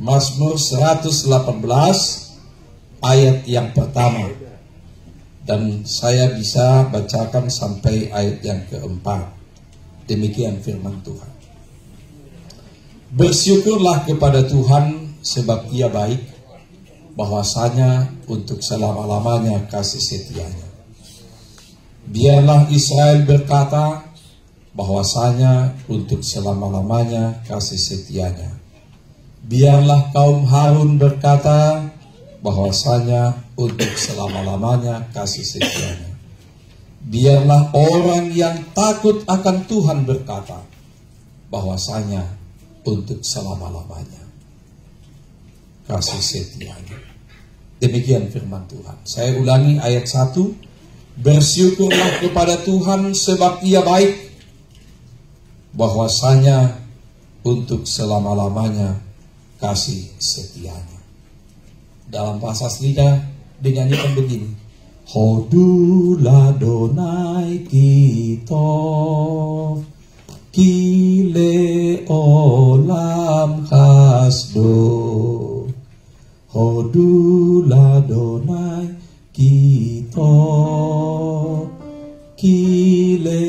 Mazmur 118 ayat yang pertama. Dan saya bisa bacakan sampai ayat yang keempat. Demikian firman Tuhan. Bersyukurlah kepada Tuhan sebab Ia baik, bahwasanya untuk selama-lamanya kasih setianya. Biarlah Israel berkata, bahwasanya untuk selama-lamanya kasih setianya. Biarlah kaum Harun berkata, bahwasanya untuk selama-lamanya kasih setianya. Biarlah orang yang takut akan Tuhan berkata, bahwasanya untuk selama-lamanya kasih setianya. Demikian firman Tuhan. Saya ulangi ayat 1. Bersyukurlah kepada Tuhan sebab Ia baik, bahwasanya untuk selama-lamanya kasih setianya. Dalam bahasa aslinya dinyanyikan begini. Hodul Adonai kitov kile olam hasdo. Hodul Adonai kitov kile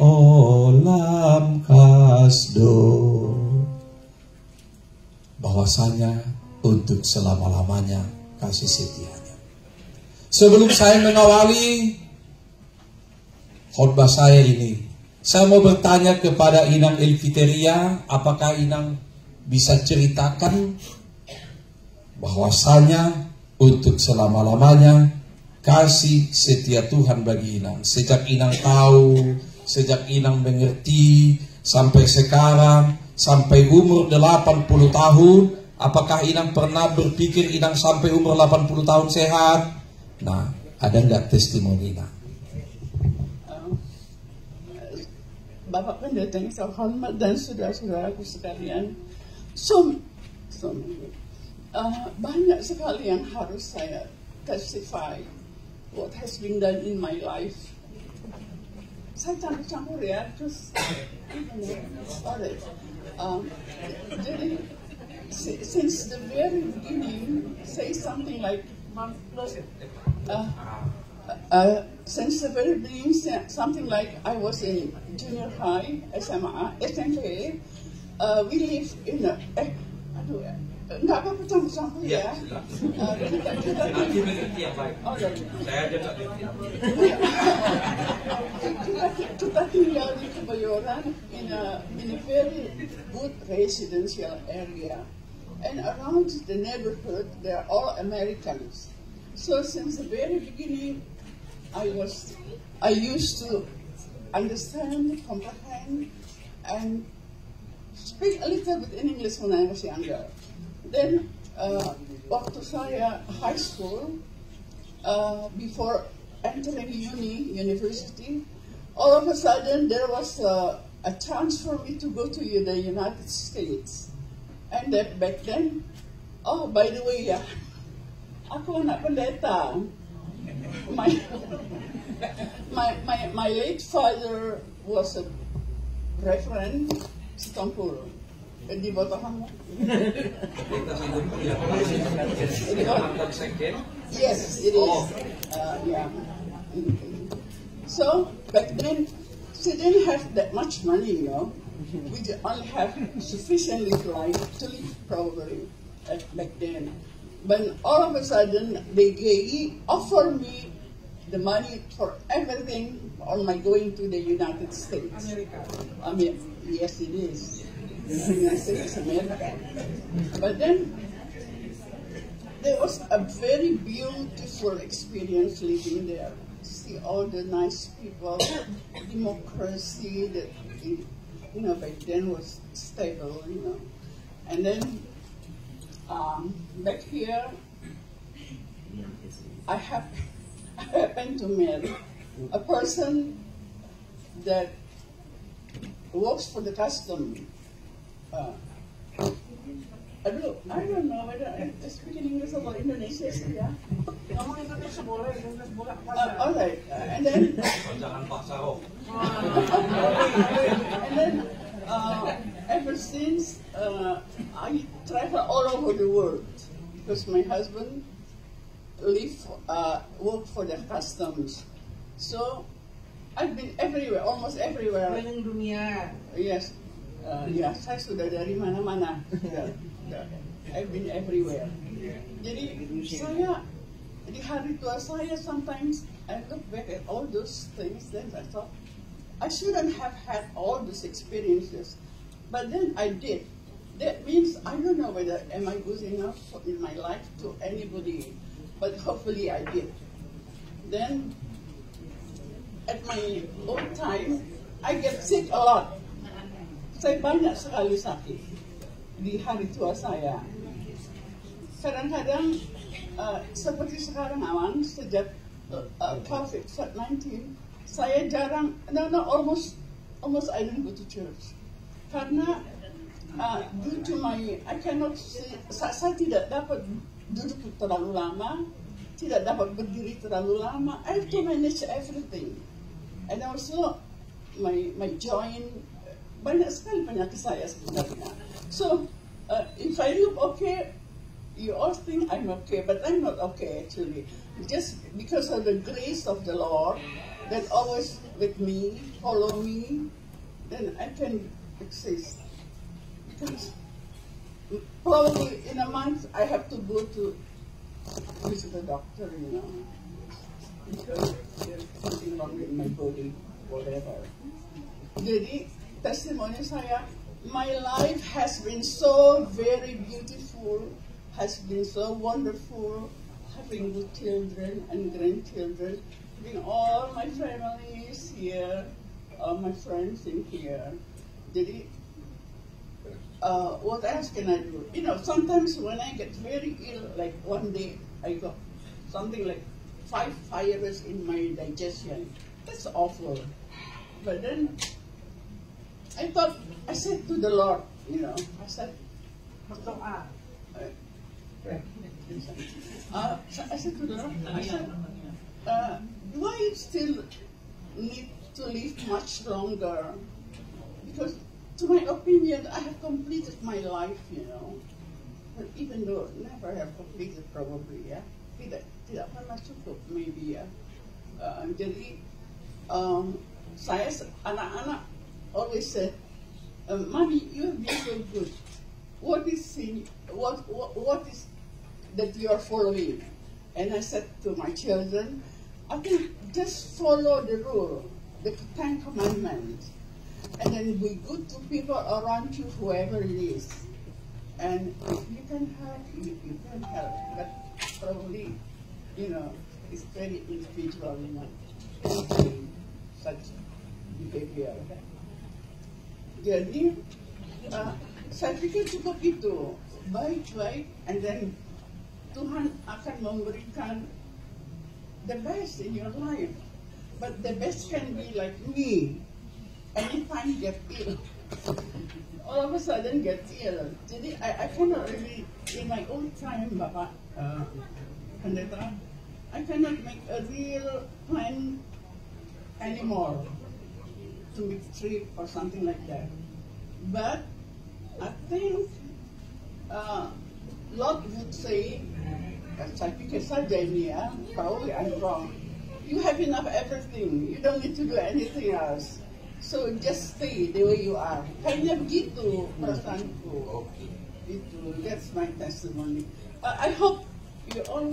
olam hasdo. Bahwasanya untuk selama-lamanya kasih setianya. Sebelum saya mengawali khotbah saya ini, saya mau bertanya kepada Inang Elviteria, apakah Inang bisa ceritakan bahwasanya untuk selama-lamanya kasih setia Tuhan bagi Inang. Sejak Inang tahu, sejak Inang mengerti, sampai sekarang, sampai umur 80 tahun, apakah Inang pernah berpikir Inang sampai umur 80 tahun sehat? Nah, ada nggak testimoni Inang? Bapak Pendeta yang saya hormat dan saudara-saudaraku sekalian, banyak sekali yang harus saya testify what has been done in my life. Saya campur-campur ya, terus jadi since the very beginning, say something like since the very beginning, something like I was in junior high, SMA, SMP. We live in a nggak apa-apa campur-campur ya. Kita tinggal di Kebayoran in a very good residential area. And around the neighborhood, they're all Americans. So since the very beginning, I used to understand, comprehend, and speak a little bit in English when I was younger. Then, waktu saya high school, before entering university, all of a sudden there was a chance for me to go to the United States. And that back then, oh by the way ya, aku anak pendeta. My late father was a reverend Setompul di Botohan. Yes, it is. Yeah. So back then, she didn't have that much money, you know. We only have sufficiently to live probably back then. But all of a sudden, they offer me the money for everything on my going to the United States. I mean, yes, it is. The United States, America. But then, there was a very beautiful experience living there. See all the nice people, democracy that, back then was stable, And then, back here, I happened to meet a person that works for the custom. I don't know whether I speak in English or Indonesia, ya. All right, and then, ever since I travel all over the world because my husband work for the customs. So I've been everywhere, almost everywhere. Keliling dunia. Yes, saya sudah dari mana-mana. I've been everywhere. Jadi saya di hari tua saya, sometimes I look back at all those things, then I thought I shouldn't have had all these experiences, but then I did. That means I don't know whether am I good enough in my life to anybody, but hopefully I did. Then at my old time, I get sick a lot. Saya banyak sekali sakit di hari tua saya. Kadang-kadang seperti sekarang awan sejak COVID-19, saya jarang, almost I don't go to church karena due to my, I cannot see, saya tidak dapat duduk terlalu lama, tidak dapat berdiri terlalu lama. I have to manage everything. And also my joint, banyak sekali penyakit saya sebenarnya. So if I look okay, you all think I'm okay, but I'm not okay actually. Just because of the grace of the Lord that always with me, follow me, then I can exist. Because probably in a month I have to go to visit the doctor, because there's something wrong with my body, whatever. Jadi testimoni saya, my life has been so very beautiful, has been so wonderful, having good children and grandchildren, having all my families here, all my friends in here. Jadi, what else can I do? Sometimes when I get very ill, like one day I got something like 5 fires in my digestion. That's awful. But then I said to the Lord, I said, I said to the Lord, do I still need to live much longer? Because to my opinion, I have completed my life, But even though never have completed probably, tidak pernah cukup maybe, Jadi saya anak-anak always said, Mommy, you have been so good. What is that you are following? And I said to my children, I think just follow the rule, the 10 Commandments, and then be good to people around you, whoever it is. And if you can help, you can help. But probably, it's very individual, such behavior. Jadi, saya pikir cukup itu, baik-baik, and then Tuhan akan memberikan the best in your life. But the best can be like me, anytime get ill. All of a sudden get ill. Jadi, I cannot really, in my own time, Bapak Pendeta, I cannot make a real plan anymore to make a trip or something like that. But I think Lord would say, saya pikir saja ini probably I'm wrong. You have enough everything. You don't need to do anything else. So just stay the way you are. Kayaknya begitu perasaanku. Itu, that's my testimony. I hope you all